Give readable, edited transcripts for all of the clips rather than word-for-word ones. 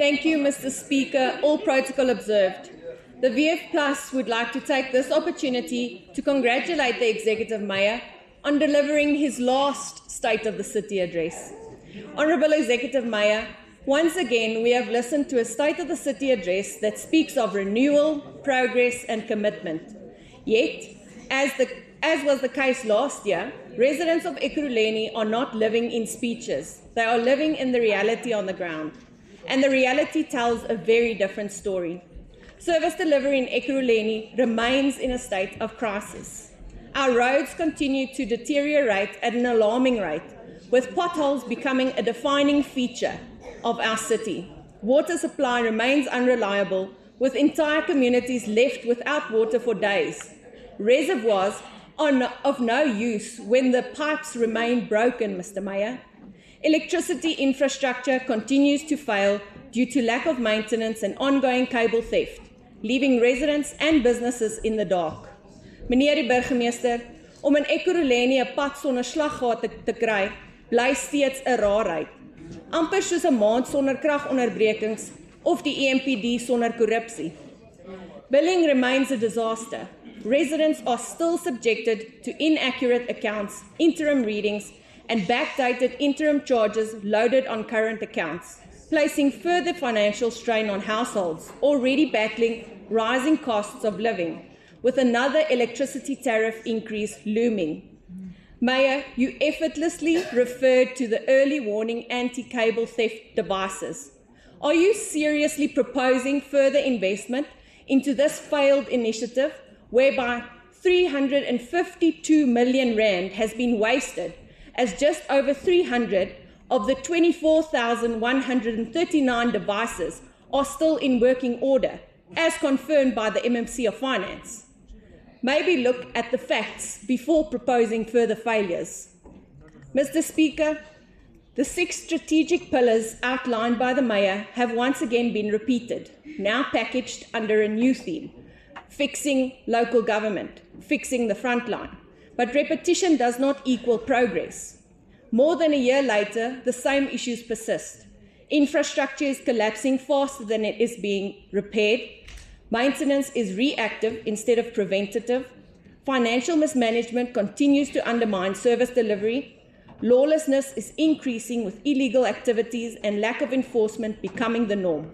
Thank you, Mr. Speaker. All protocol observed. The VF Plus would like to take this opportunity to congratulate the Executive Mayor on delivering his last State of the City address. Honourable Executive Mayor, once again we have listened to a State of the City address that speaks of renewal, progress and commitment. Yet, as was the case last year, residents of Ekurhuleni are not living in speeches. They are living in the reality on the ground. And the reality tells a very different story. Service delivery in Ekurhuleni remains in a state of crisis. Our roads continue to deteriorate at an alarming rate, with potholes becoming a defining feature of our city. Water supply remains unreliable, with entire communities left without water for days. Reservoirs are of no use when the pipes remain broken, Mr. Mayor. Electricity infrastructure continues to fail due to lack of maintenance and ongoing cable theft, leaving residents and businesses in the dark. Meneer die burgemeester, om in Ekurhuleni 'n pad sonder slaggate te kry, bly steeds 'n raarheid. Amper soos 'n maand sonder kragonderbrekings of die EMPD sonder korrupsie. Billing remains a disaster. Residents are still subjected to inaccurate accounts, interim readings, and backdated interim charges loaded on current accounts, placing further financial strain on households already battling rising costs of living, with another electricity tariff increase looming. Mayor, you effortlessly referred to the early warning anti-cable theft devices. Are you seriously proposing further investment into this failed initiative, whereby 352 million rand has been wasted, as just over 300 of the 24,139 devices are still in working order, as confirmed by the MMC of Finance? Maybe look at the facts before proposing further failures. Mr. Speaker, the 6 strategic pillars outlined by the Mayor have once again been repeated, now packaged under a new theme: fixing local government, fixing the front line. But repetition does not equal progress. More than a year later, the same issues persist. Infrastructure is collapsing faster than it is being repaired. Maintenance is reactive instead of preventative. Financial mismanagement continues to undermine service delivery. Lawlessness is increasing, with illegal activities and lack of enforcement becoming the norm.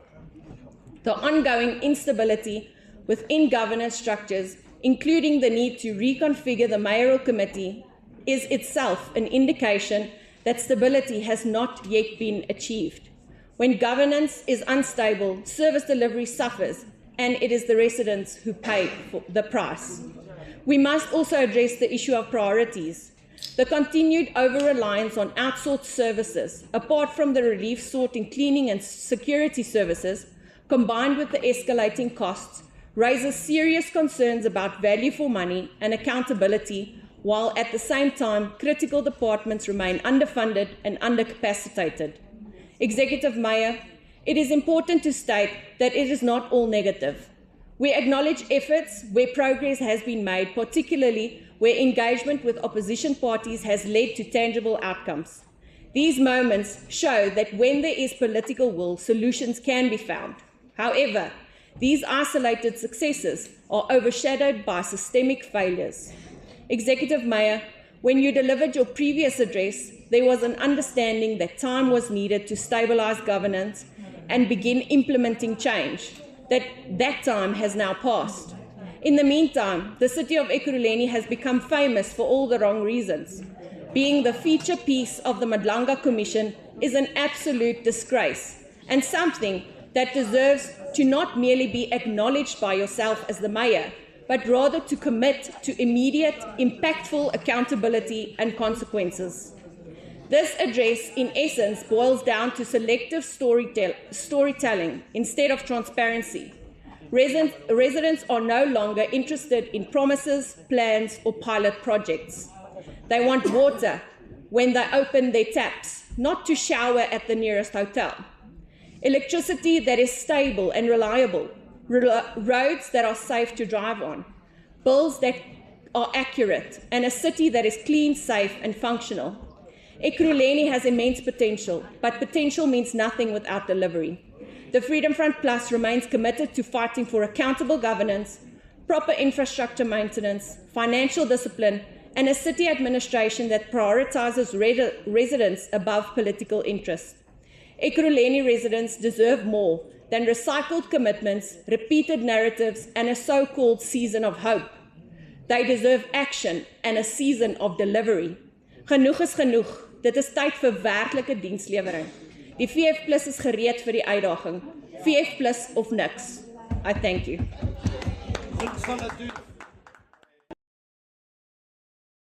The ongoing instability within governance structures, including the need to reconfigure the mayoral committee, is itself an indication that stability has not yet been achieved. When governance is unstable, service delivery suffers, and it is the residents who pay for the price. We must also address the issue of priorities. The continued over-reliance on outsourced services, apart from the relief sought in cleaning and security services, combined with the escalating costs, raises serious concerns about value for money and accountability, while at the same time critical departments remain underfunded and undercapacitated. Executive Mayor, it is important to state that it is not all negative. We acknowledge efforts where progress has been made, particularly where engagement with opposition parties has led to tangible outcomes. These moments show that when there is political will, solutions can be found. However, these isolated successes are overshadowed by systemic failures. Executive Mayor, when you delivered your previous address, there was an understanding that time was needed to stabilize governance and begin implementing change. That time has now passed. In the meantime, the city of Ekurhuleni has become famous for all the wrong reasons. Being the feature piece of the Madlanga Commission is an absolute disgrace, and something that deserves to not merely be acknowledged by yourself as the mayor, but rather to commit to immediate, impactful accountability and consequences. This address, in essence, boils down to selective storytelling instead of transparency. Residents are no longer interested in promises, plans, or pilot projects. They want water when they open their taps, not to shower at the nearest hotel. Electricity that is stable and reliable, roads that are safe to drive on, bills that are accurate, and a city that is clean, safe, and functional. Ekurhuleni has immense potential, but potential means nothing without delivery. the Freedom Front Plus remains committed to fighting for accountable governance, proper infrastructure maintenance, financial discipline, and a city administration that prioritizes residents above political interests. Ekurhuleni residents deserve more than recycled commitments, repeated narratives, and a so-called season of hope. They deserve action and a season of delivery. Genoeg is genoeg. Dit is tyd vir werklike dienslewering. Die VF+ is gereed vir die uitdaging. VF+ of niks. I thank you.